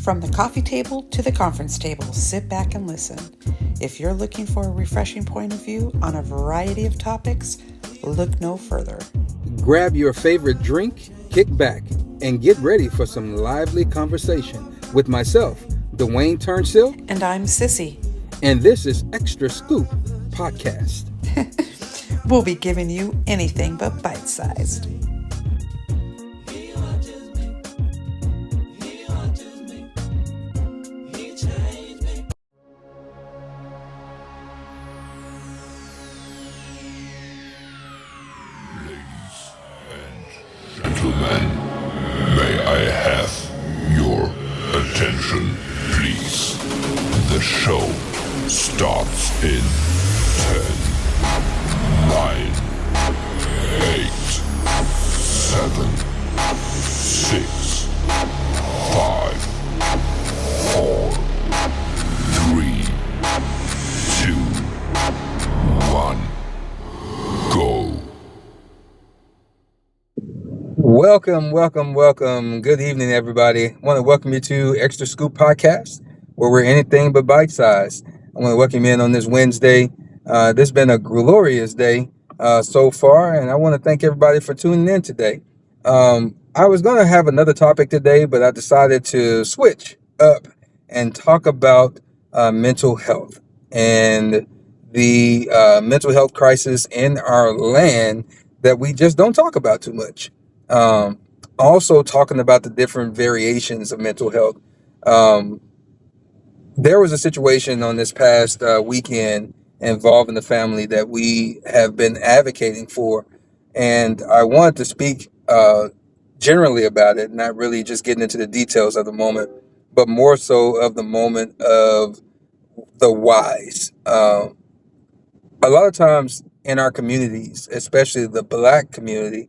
From the coffee table to the conference table, sit back and listen. If you're looking for a refreshing point of view on a variety of topics, look no further. Grab your favorite drink, kick back, and get ready for some lively conversation with myself, DWAYNE Turnsill. And I'm Sissy. And this is Extra Scoop Podcast. We'll be giving you anything but bite-sized. Gentlemen, may I have your attention, please? The show starts in 10, 9, 8, 7, 6, 5, 4, 3, 2, 1, go. Welcome. Good evening, everybody. I want to welcome you to Extra Scoop Podcast, where we're anything but bite-sized. I want to welcome you in on this Wednesday. This has been a glorious day so far, and I want to thank everybody for tuning in today. I was going to have another topic today, but I decided to switch up and talk about mental health and the mental health crisis in our land that we just don't talk about too much. Also talking about the different variations of mental health. There was a situation on this past weekend involving the family that we have been advocating for, and I wanted to speak generally about it, not really just getting into the details of the moment, but more so of the moment of the whys. A lot of times in our communities, especially the Black community,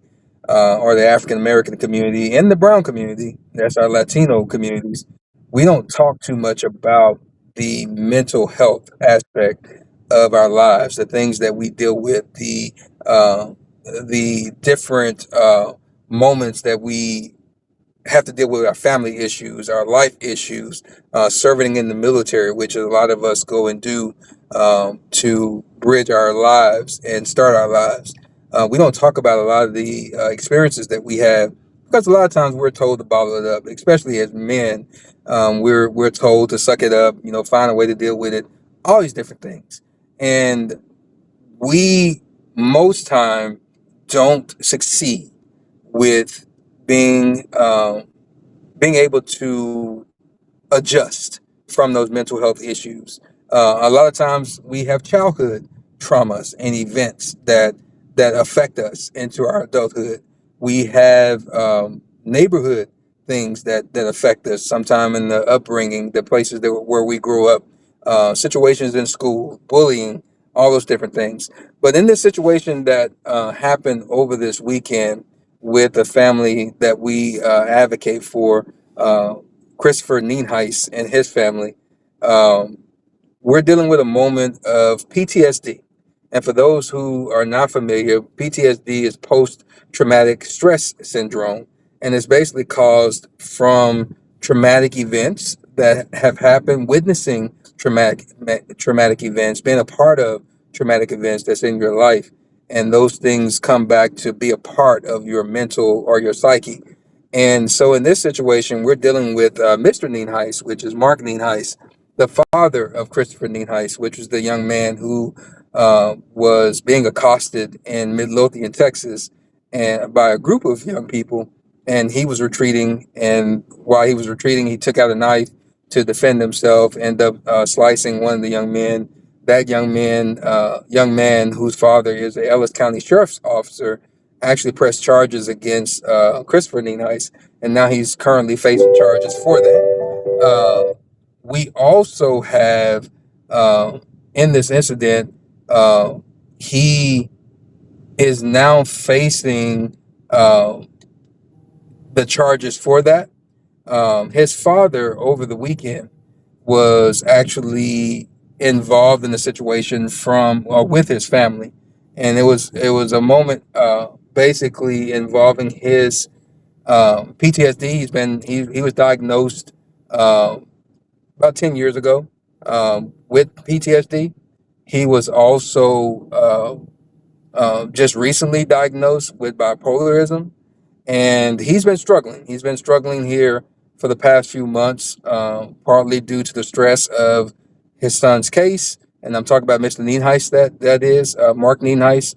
or the African American community and the brown community, that's our Latino communities, we don't talk too much about the mental health aspect of our lives, the things that we deal with, the different moments that we have to deal with, our family issues, our life issues, serving in the military, which a lot of us go and do to bridge our lives and start our lives. We don't talk about a lot of the experiences that we have, because a lot of times we're told to bottle it up, especially as men. We're told to suck it up, find a way to deal with it, all these different things. And we most time don't succeed with being able to adjust from those mental health issues. A lot of times we have childhood traumas and events that affect us into our adulthood. We have neighborhood things that affect us sometime in the upbringing, the places where we grew up, situations in school, bullying, all those different things. But in this situation that happened over this weekend with a family that we advocate for, Christopher Nienhuis and his family, we're dealing with a moment of PTSD. And for those who are not familiar, PTSD is post-traumatic stress syndrome, and it's basically caused from traumatic events that have happened, witnessing traumatic events, being a part of traumatic events that's in your life, and those things come back to be a part of your mental or your psyche. And so in this situation, we're dealing with Mr. Nienhuis, which is Mark Nienhuis, the father of Christopher Nienhuis, which was the young man who was being accosted in Midlothian, Texas, and by a group of young people, and he was retreating. And while he was retreating, he took out a knife to defend himself, ended up slicing one of the young men. That young man whose father is a Ellis County Sheriff's officer, actually pressed charges against Christopher Nienhuis, and now he's currently facing charges for that. We also have in this incident, he is now facing the charges for that. His father over the weekend was actually involved in the situation with his family, and it was a moment basically involving his PTSD. He was diagnosed um, about 10 years ago, with PTSD. He was also just recently diagnosed with bipolarism, and he's been struggling. He's been struggling here for the past few months, partly due to the stress of his son's case. And I'm talking about Mr. Nienhuis, that is Mark Nienhuis,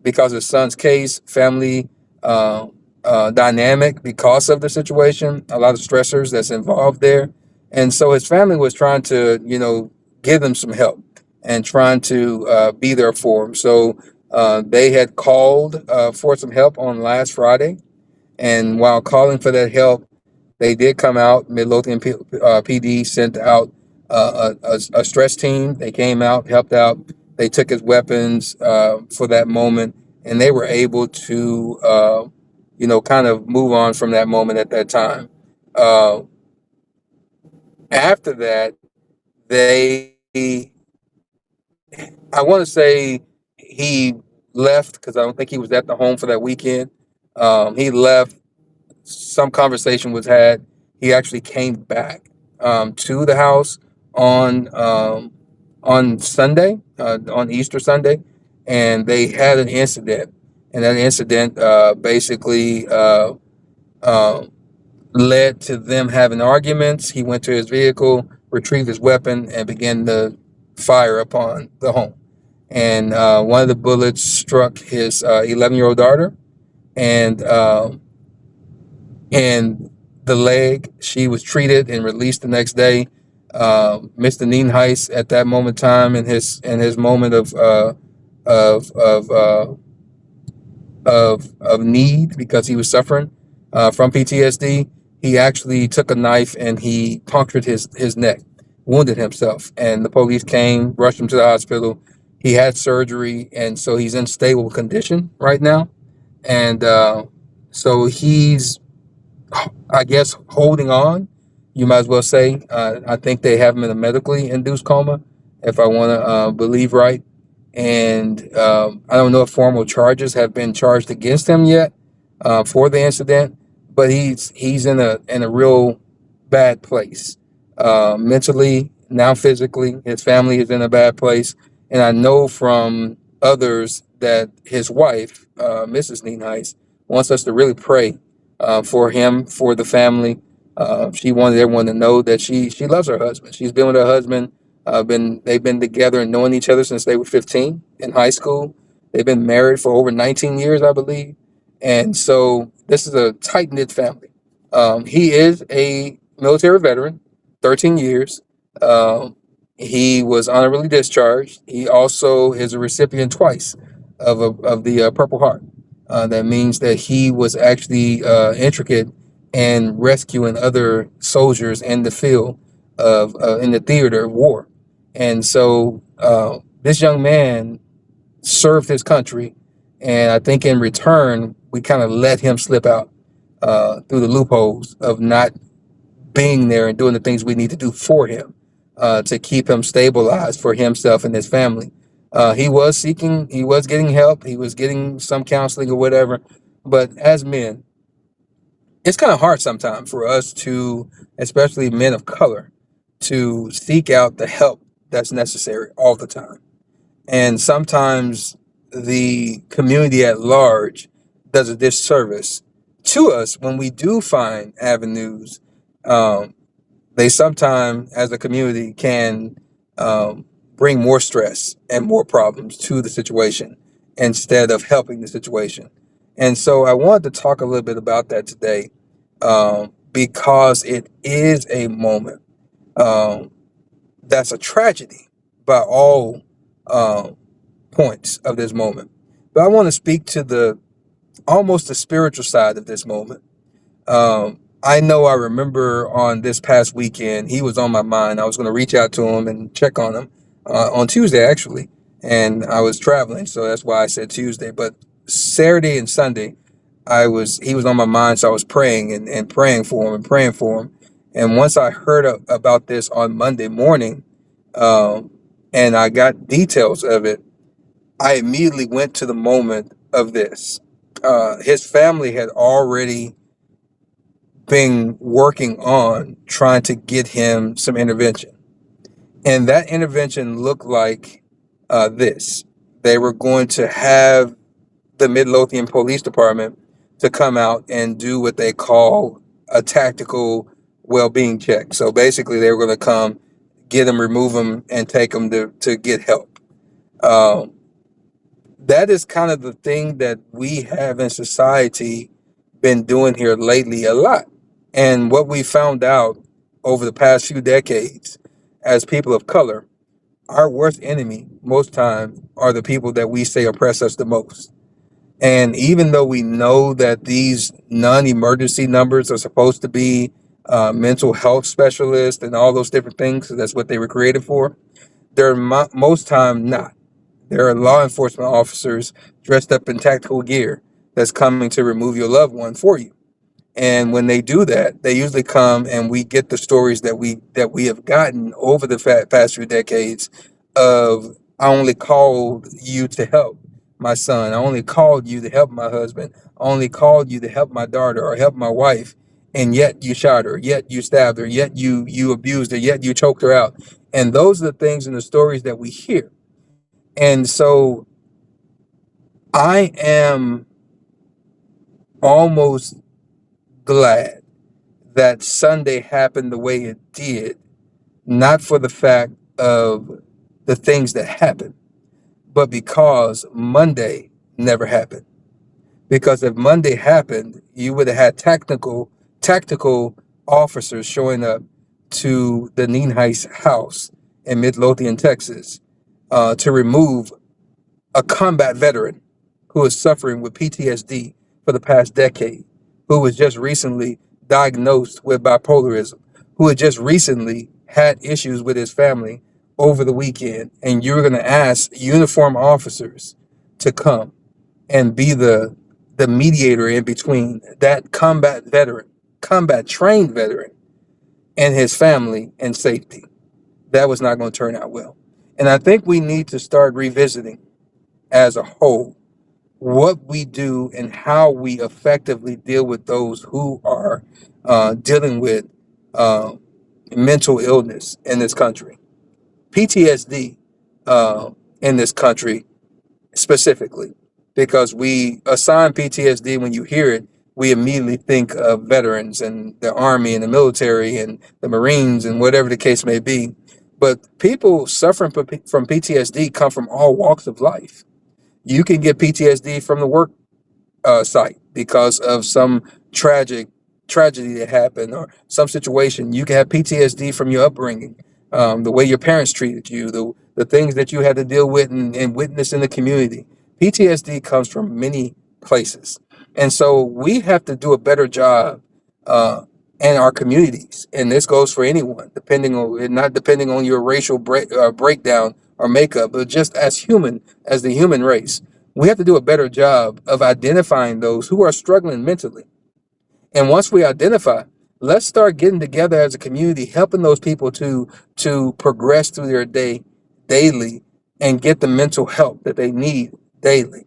because of his son's case, family dynamic because of the situation, a lot of stressors that's involved there. And so his family was trying to, give him some help and trying to be there for him. So they had called for some help on last Friday. And while calling for that help, they did come out. Midlothian PD sent out a stress team. They came out, helped out. They took his weapons for that moment, and they were able to, kind of move on from that moment at that time. Uh, After that, they, I want to say he left because I don't think he was at the home for that weekend. He left. Some conversation was had. He actually came back to the house on Sunday, on Easter Sunday, and they had an incident. And that incident basically uh, led to them having arguments. He went to his vehicle, retrieved his weapon, and began to fire upon the home. And one of the bullets struck his 11-year-old daughter, and in the leg. She was treated and released the next day. Mr. Nienhuis, at that moment in time, in his moment of of uh, of need because he was suffering from PTSD, he actually took a knife and he punctured his neck, wounded himself, and the police came, rushed him to the hospital. He had surgery, and so he's in stable condition right now, and so he's, I guess, holding on. You might as well say. I think they have him in a medically induced coma, if I want to believe right. And I don't know if formal charges have been charged against him yet for the incident, but he's in a real bad place mentally, now physically. His family is in a bad place, and I know from others that his wife, Mrs. Nienhuis, wants us to really pray for him, for the family. She wanted everyone to know that she loves her husband. She's been with her husband. They've been together and knowing each other since they were 15 in high school. They've been married for over 19 years, I believe. And so this is a tight knit family. He is a military veteran, 13 years. Um, he was honorably discharged. He also is a recipient twice of the Purple Heart. That means that he was actually intricate in rescuing other soldiers in the field in the theater of war. And so this young man served his country, and I think in return we kind of let him slip out through the loopholes of not being there and doing the things we need to do for him to keep him stabilized for himself and his family. He was getting help, he was getting some counseling or whatever. But as men, it's kind of hard sometimes for us to, especially men of color, to seek out the help that's necessary all the time. And sometimes the community at large does a disservice to us when we do find avenues. Um, they sometimes, as a community, can um, bring more stress and more problems to the situation instead of helping the situation. And so I wanted to talk a little bit about that today because it is a moment um, that's a tragedy by all um, points of this moment. But I want to speak to the almost the spiritual side of this moment. I know I remember on this past weekend, he was on my mind. I was going to reach out to him and check on him on Tuesday, actually. And I was traveling, so that's why I said Tuesday. But Saturday and Sunday, he was on my mind, so I was praying and praying for him and praying for him. And once I heard about this on Monday morning, um, and I got details of it, I immediately went to the moment of this. His family had already been working on trying to get him some intervention. And that intervention looked like this. They were going to have the Midlothian Police Department to come out and do what they call a tactical well-being check. So basically, they were going to come, get him, remove him, and take him to get help. Um, that is kind of the thing that we have in society been doing here lately a lot. And what we found out over the past few decades as people of color, our worst enemy most times are the people that we say oppress us the most. And even though we know that these non-emergency numbers are supposed to be mental health specialists and all those different things, 'cause that's what they were created for, they're most time not. There are law enforcement officers dressed up in tactical gear that's coming to remove your loved one for you. And when they do that, they usually come and we get the stories that we have gotten over the past few decades of I only called you to help my son. I only called you to help my husband. I only called you to help my daughter or help my wife. And yet you shot her, yet you stabbed her, yet you abused her, yet you choked her out. And those are the things and the stories that we hear. And so I am almost glad that Sunday happened the way it did, not for the fact of the things that happened, but because Monday never happened. Because if Monday happened, you would have had tactical officers showing up to the Neenheis house in Midlothian, Texas, to remove a combat veteran who is suffering with PTSD for the past decade, who was just recently diagnosed with bipolarism, who had just recently had issues with his family over the weekend, and you're going to ask uniform officers to come and be the mediator in between that combat trained veteran, and his family and safety. That was not going to turn out well. And I think we need to start revisiting as a whole what we do and how we effectively deal with those who are dealing with uh, mental illness in this country. PTSD in this country specifically, because we assign PTSD when you hear it, we immediately think of veterans and the Army and the military and the Marines and whatever the case may be. But people suffering from PTSD come from all walks of life. You can get PTSD from the work site because of some tragedy that happened or some situation. You can have PTSD from your upbringing, the way your parents treated you, the things that you had to deal with and witness in the community. PTSD comes from many places. And so we have to do a better job uh, in our communities. And this goes for anyone, not depending on your racial breakdown or makeup, but just as the human race. We have to do a better job of identifying those who are struggling mentally. And once we identify, let's start getting together as a community, helping those people to progress through their day daily and get the mental help that they need daily.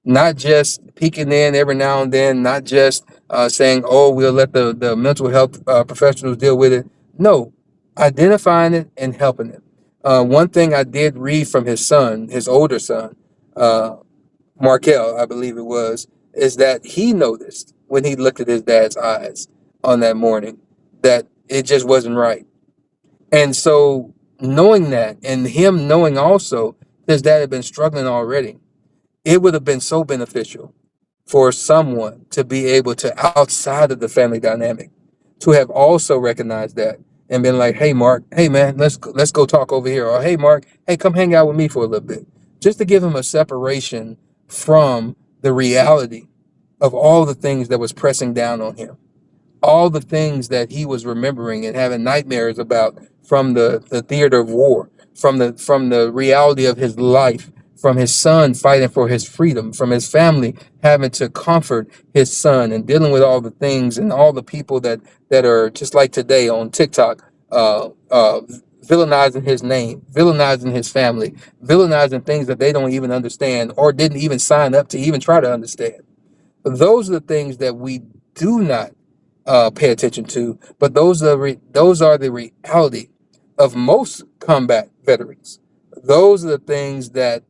Not just peeking in every now and then, not just saying, oh, we'll let the mental health professionals deal with it. No, identifying it and helping it. One thing I did read from his son, his older son, uh, Markel, I believe it was, is that he noticed when he looked at his dad's eyes on that morning that it just wasn't right. And so, knowing that, and him knowing also his dad had been struggling already, it would have been so beneficial for someone to be able to, outside of the family dynamic, to have also recognized that and been like, hey, Mark, hey, man, let's go talk over here. Or, hey, Mark, hey, come hang out with me for a little bit. Just to give him a separation from the reality of all the things that was pressing down on him, all the things that he was remembering and having nightmares about from the theater of war, from the reality of his life, from his son fighting for his freedom, from his family having to comfort his son and dealing with all the things and all the people that are just like today on TikTok, villainizing his name, villainizing his family, villainizing things that they don't even understand or didn't even sign up to even try to understand. Those are the things that we do not pay attention to. But those are the reality of most combat veterans. Those are the things that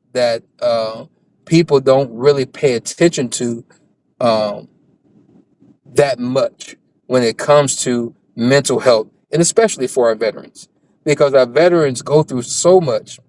people don't really pay attention to um, that much when it comes to mental health, and especially for our veterans, because our veterans go through so much.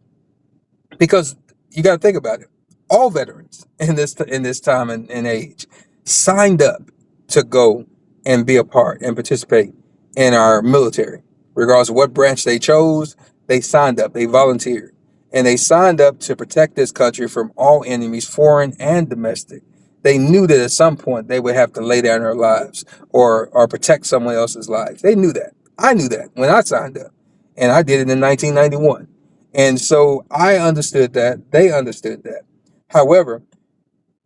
Because you got to think about it, all veterans in this time and age signed up to go and be a part and participate in our military, regardless of what branch they chose. They signed up, they volunteered, and they signed up to protect this country from all enemies, foreign and domestic. They knew that at some point they would have to lay down their lives or protect someone else's lives. They knew that. I knew that when I signed up, and I did it in 1991. And so I understood that. They understood that. However,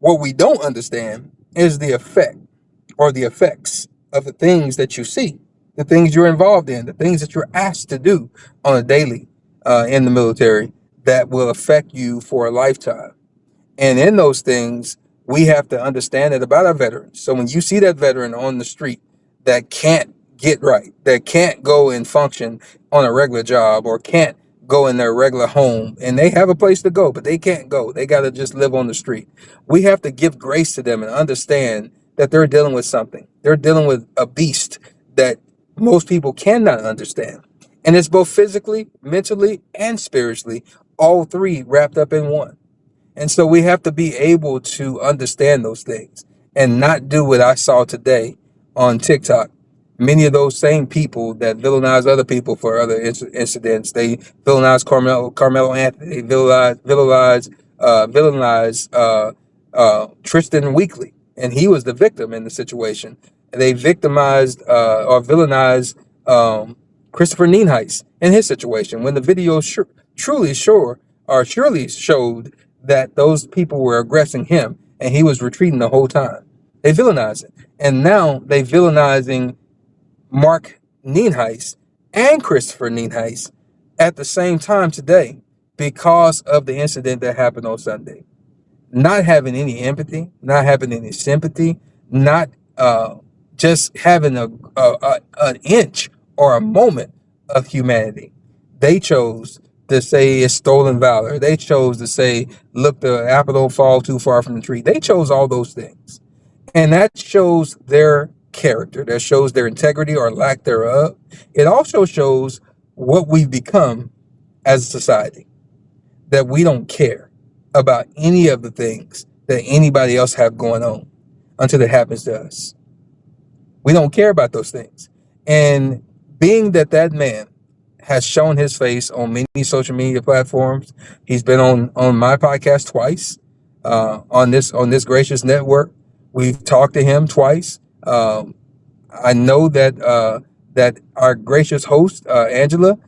what we don't understand is the effect or the effects of the things that you see, the things you're involved in, the things that you're asked to do on a daily in the military that will affect you for a lifetime. And in those things, we have to understand it about our veterans. So when you see that veteran on the street that can't get right, that can't go and function on a regular job or can't go in their regular home, and they have a place to go, but they can't go, they got to just live on the street. We have to give grace to them and understand that they're dealing with something. They're dealing with a beast that most people cannot understand. And it's both physically, mentally, and spiritually, all three wrapped up in one. And so we have to be able to understand those things and not do what I saw today on TikTok. Many of those same people that villainize other people for other incidents, they villainize Carmelo Anthony, they villainize Tristan Weekly, and he was the victim in the situation. They victimized or villainized Christopher Nienhuis in his situation when the video surely showed that those people were aggressing him and he was retreating the whole time. They villainized it. And now they villainizing Mark Nienhuis and Christopher Nienhuis at the same time today because of the incident that happened on Sunday. Not having any empathy, not having any sympathy, not just having an inch or a moment of humanity. They chose to say it's stolen valor. They chose to say, look, the apple don't fall too far from the tree. They chose all those things. And that shows their character. That shows their integrity or lack thereof. It also shows what we've become as a society, that we don't care about any of the things that anybody else have going on until it happens to us. We don't care about those things. And being that man has shown his face on many social media platforms, he's been on my podcast twice, on this gracious network. We've talked to him twice. I know that our gracious host Angela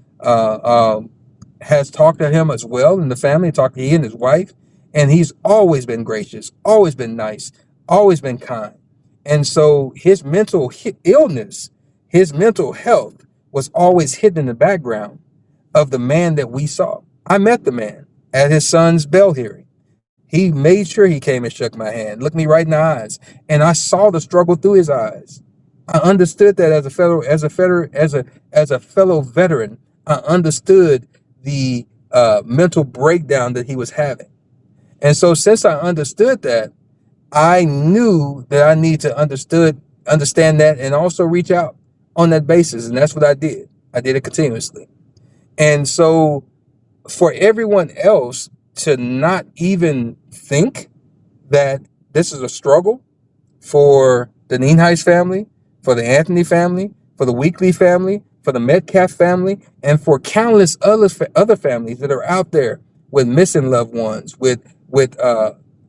has talked to him as well, and the family talked to he and his wife, and he's always been gracious, always been nice, always been kind. And so his mental illness, his mental health was always hidden in the background of the man that we saw. I met the man at his son's bail hearing. He made sure he came and shook my hand, looked me right in the eyes, and I saw the struggle through his eyes. I understood that as a fellow veteran. I understood the mental breakdown that he was having. And so since I understood that, I knew that I need to understand that and also reach out on that basis. And that's what I did. I did it continuously. And so for everyone else to not even think that this is a struggle for the Nienhuis family, for the Anthony family, for the Weekly family, for the Metcalf family, and for countless other families that are out there with missing loved ones, with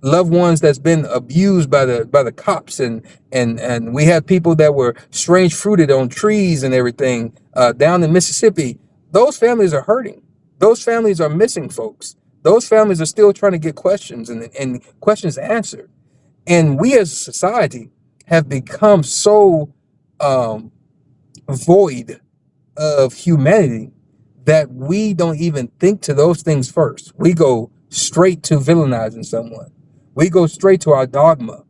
loved ones that's been abused by the cops, and we have people that were strange fruited on trees and everything down in Mississippi. Those families are hurting. Those families are missing folks. Those families are still trying to get questions and questions answered. And we as a society have become so void of humanity that we don't even think to those things first. We go straight to villainizing someone. We go straight to our dogma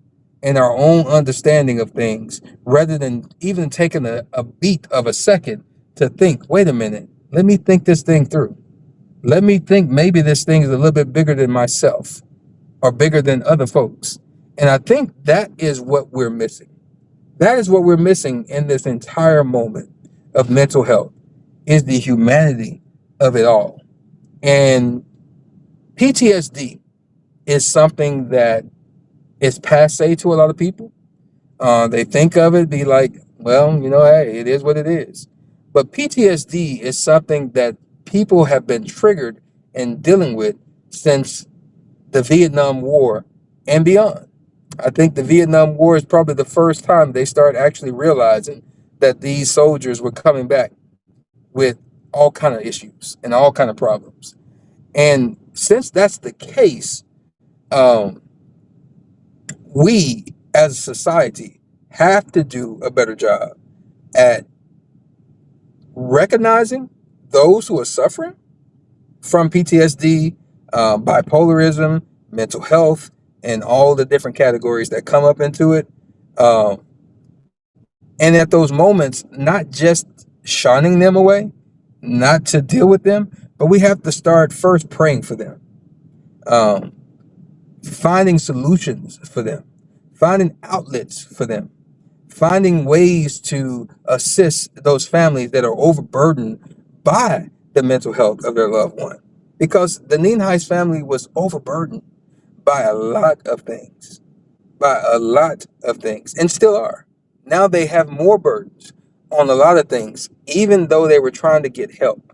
and our own understanding of things, rather than even taking a beat of a second to think, wait a minute, let me think this thing through. Let me think maybe this thing is a little bit bigger than myself or bigger than other folks. And I think that is what we're missing. That is what we're missing in this entire moment of mental health, is the humanity of it all. And PTSD is something that is passe to a lot of people. They think of it, be like, well, hey, it is what it is. But PTSD is something that people have been triggered and dealing with since the Vietnam War and beyond. I think the Vietnam War is probably the first time they start actually realizing that these soldiers were coming back with all kind of issues and all kind of problems. And since that's the case, um, we as a society have to do a better job at recognizing those who are suffering from PTSD, bipolarism, mental health, and all the different categories that come up into it. Um, and at those moments, not just shunning them away, not to deal with them, but we have to start first praying for them, um, finding solutions for them, finding outlets for them, finding ways to assist those families that are overburdened by the mental health of their loved one. Because the Nienhuis family was overburdened by a lot of things, and still are. Now they have more burdens on a lot of things, even though they were trying to get help.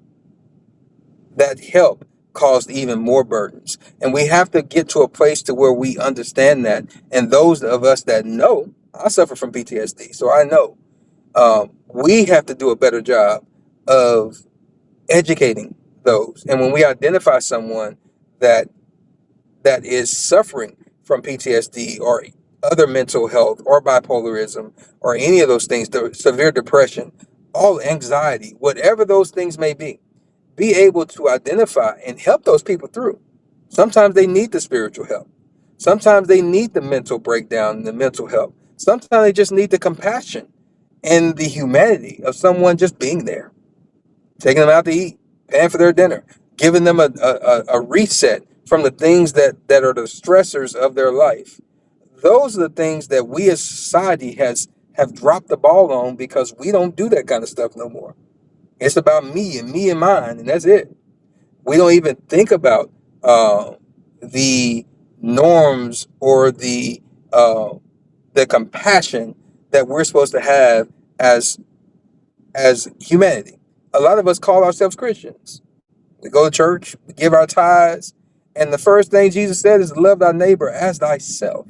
That help caused even more burdens. And we have to get to a place to where we understand that. And those of us that know, I suffer from PTSD, so I know, we have to do a better job of educating those. And when we identify someone that is suffering from PTSD or other mental health or bipolarism or any of those things, the severe depression, all anxiety, whatever those things may be able to identify and help those people through. Sometimes they need the spiritual help. Sometimes they need the mental breakdown and the mental help. Sometimes they just need the compassion and the humanity of someone just being there, taking them out to eat, paying for their dinner, giving them a reset from the things that are the stressors of their life. Those are the things that we as society have dropped the ball on, because we don't do that kind of stuff no more. It's about me and mine, and that's it. We don't even think about the norms or the compassion that we're supposed to have as humanity. A lot of us call ourselves Christians. We go to church, we give our tithes, and the first thing Jesus said is love thy neighbor as thyself.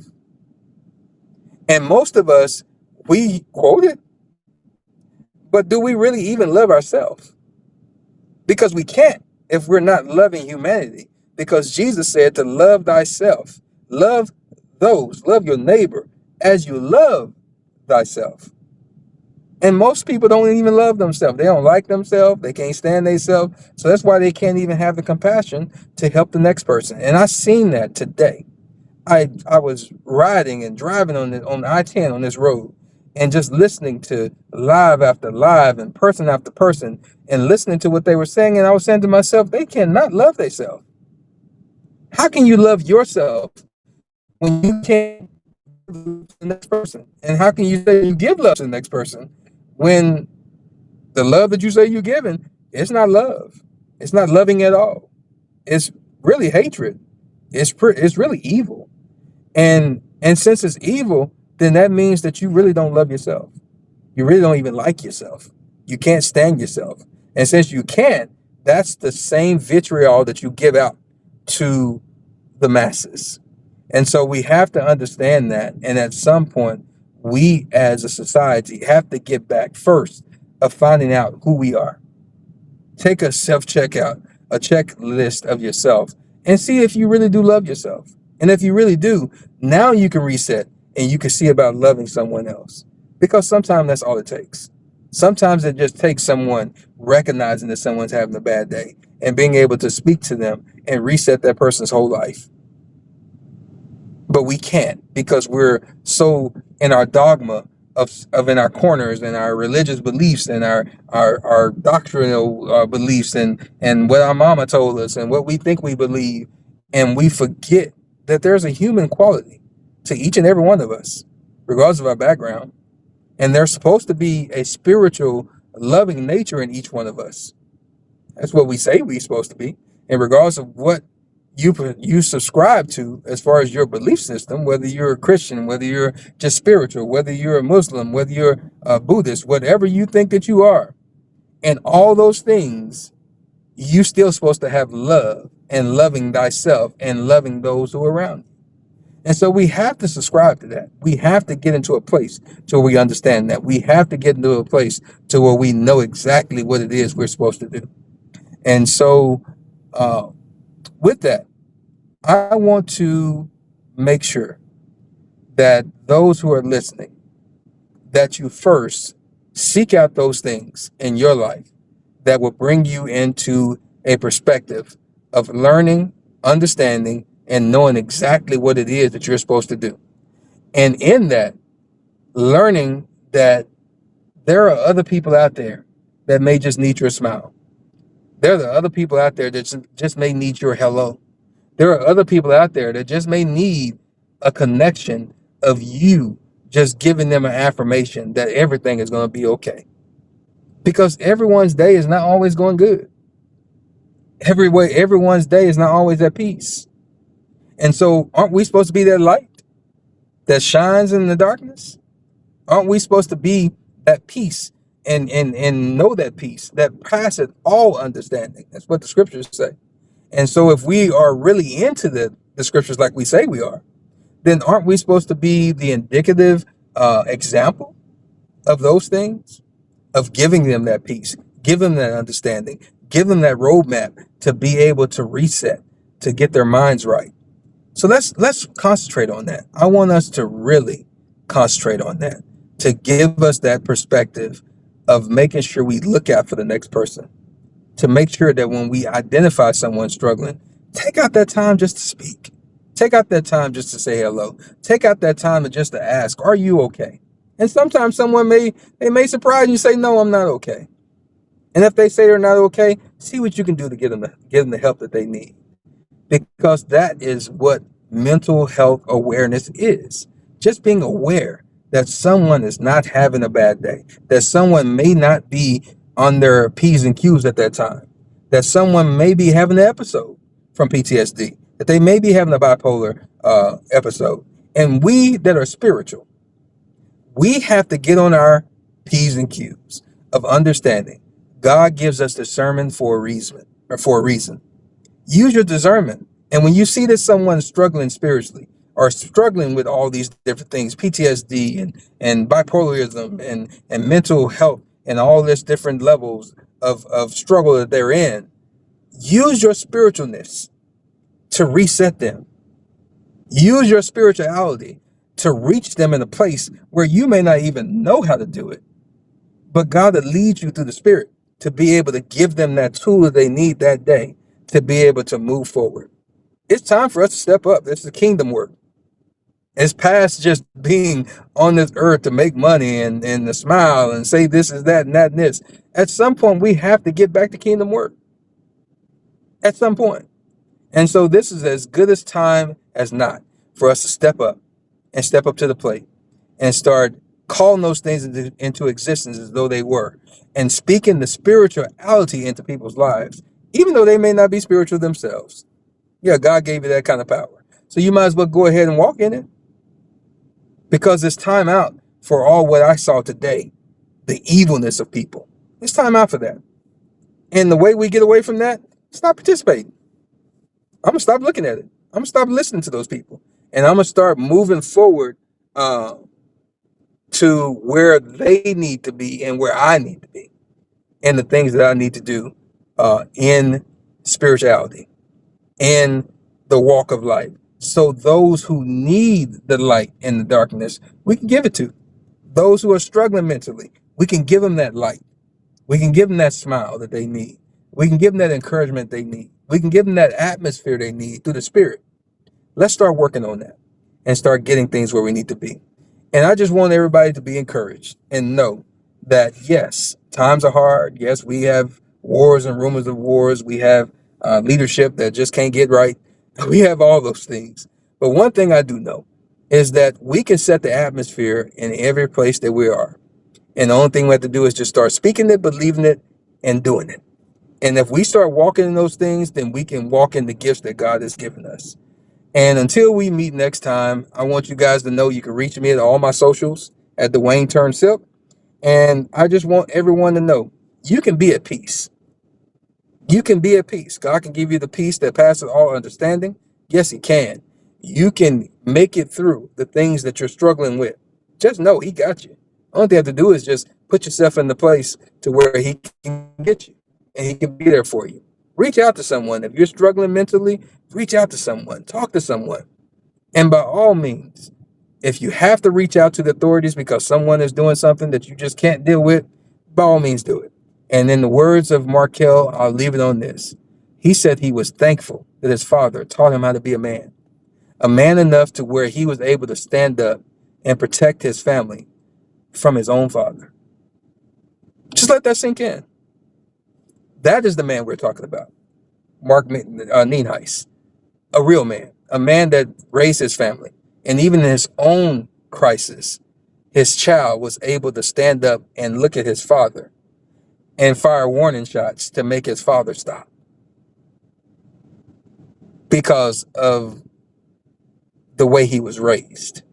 And most of us, we quote it, but do we really even love ourselves? Because we can't if we're not loving humanity. Because Jesus said to love thyself. Love your neighbor as you love thyself. And most people don't even love themselves. They don't like themselves. They can't stand themselves. So that's why they can't even have the compassion to help the next person. And I seen that today. I was riding and driving on I-10 on this road, and just listening to live after live and person after person, and listening to what they were saying. And I was saying to myself, they cannot love themselves. How can you love yourself when you can't love the next person? And how can you say you give love to the next person when the love that you say you're giving, it's not love? It's not loving at all. It's really hatred. It's really evil. And since it's evil, then that means that you really don't love yourself. You really don't even like yourself. You can't stand yourself. And since you can't, that's the same vitriol that you give out to the masses. And so we have to understand that. And at some point, we as a society have to get back first of finding out who we are. Take a self-checkout, a checklist of yourself, and see if you really do love yourself. And if you really do, now you can reset and you can see about loving someone else. Because sometimes that's all it takes. Sometimes it just takes someone recognizing that someone's having a bad day and being able to speak to them and reset that person's whole life. but we can't because we're so in our dogma of in our corners and our religious beliefs and our doctrinal beliefs and what our mama told us and what we think we believe, and we forget that there's a human quality to each and every one of us, regardless of our background, and there's supposed to be a spiritual, loving nature in each one of us. That's what we say we're supposed to be, and regardless of what you subscribe to as far as your belief system, whether you're a Christian, whether you're just spiritual, whether you're a Muslim, whether you're a Buddhist, whatever you think that you are, and all those things, you still supposed to have love and loving thyself and loving those who are around you. And so we have to subscribe to that. We have to get into a place to where we understand that. We have to get into a place to where we know exactly what it is we're supposed to do. And so with that, I want to make sure that those who are listening, that you first seek out those things in your life that will bring you into a perspective of learning, understanding, and knowing exactly what it is that you're supposed to do. And in that, learning that there are other people out there that may just need your smile. There are other people out there that just may need your hello. There are other people out there that just may need a connection of you just giving them an affirmation that everything is going to be okay. Because everyone's day is not always going good. Everyone's day is not always at peace. And so aren't we supposed to be that light that shines in the darkness? Aren't we supposed to be that peace and know that peace that passeth all understanding? That's what the scriptures say. And so if we are really into the scriptures like we say we are, then aren't we supposed to be the indicative example of those things, of giving them that peace, give them that understanding, give them that roadmap to be able to reset, to get their minds right? So let's concentrate on that. I want us to really concentrate on that, to give us that perspective of making sure we look out for the next person, to make sure that when we identify someone struggling, take out that time just to speak. Take out that time just to say hello. Take out that time just to ask, are you okay? And sometimes someone may surprise you and say, no, I'm not okay. And if they say they're not okay, see what you can do to give them the help that they need. Because that is what mental health awareness is. Just being aware that someone is not having a bad day, that someone may not be on their P's and Q's at that time, that someone may be having an episode from PTSD, that they may be having a bipolar episode. And we that are spiritual, we have to get on our P's and Q's of understanding. God gives us discernment for a reason. Use your discernment. And when you see that someone's struggling spiritually or struggling with all these different things, PTSD and bipolarism and mental health and all this different levels of struggle that they're in, use your spiritualness to reset them. Use your spirituality to reach them in a place where you may not even know how to do it, but God will lead you through the Spirit to be able to give them that tool that they need that day to be able to move forward. It's time for us to step up. This is kingdom work. It's past just being on this earth to make money and to smile and say this is that and that and this. At some point, we have to get back to kingdom work. At some point. And so this is as good as time as not for us to step up to the plate and start calling those things into existence as though they were, and speaking the spirituality into people's lives, even though they may not be spiritual themselves. Yeah, God gave you that kind of power. So you might as well go ahead and walk in it, because it's time out for all what I saw today, the evilness of people. It's time out for that. And the way we get away from that, stop participating. I'm going to stop looking at it. I'm going to stop listening to those people. And I'm going to start moving forward to where they need to be and where I need to be, and the things that I need to do in spirituality, in the walk of life. So those who need the light in the darkness, we can give it to. Those who are struggling mentally, we can give them that light. We can give them that smile that they need. We can give them that encouragement they need. We can give them that atmosphere they need through the Spirit. Let's start working on that. and start getting things where we need to be. And I just want everybody to be encouraged and know that, yes, times are hard. Yes, we have wars and rumors of wars. We have leadership that just can't get right. We have all those things. But one thing I do know is that we can set the atmosphere in every place that we are. And the only thing we have to do is just start speaking it, believing it, and doing it. And if we start walking in those things, then we can walk in the gifts that God has given us. And until we meet next time, I want you guys to know you can reach me at all my socials at DWAYNE Turn Sip. And I just want everyone to know you can be at peace. You can be at peace. God can give you the peace that passes all understanding. Yes, He can. You can make it through the things that you're struggling with. Just know He got you. All you have to do is just put yourself in the place to where He can get you and He can be there for you. Reach out to someone. If you're struggling mentally, reach out to someone. Talk to someone. And by all means, if you have to reach out to the authorities because someone is doing something that you just can't deal with, by all means do it. And in the words of Markel, I'll leave it on this. He said he was thankful that his father taught him how to be a man enough to where he was able to stand up and protect his family from his own father. Just let that sink in. That is the man we're talking about. Mark Nienhuis, a real man, a man that raised his family. And even in his own crisis, his child was able to stand up and look at his father and fire warning shots to make his father stop because of the way he was raised.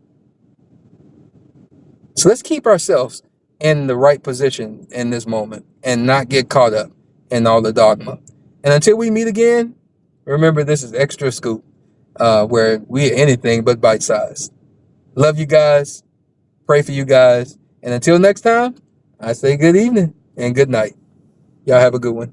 So let's keep ourselves in the right position in this moment and not get caught up in all the dogma. And until we meet again, remember this is Extra Scoop, where we are anything but bite-sized. Love you guys. Pray for you guys. And until next time, I say good evening and good night. Y'all have a good one.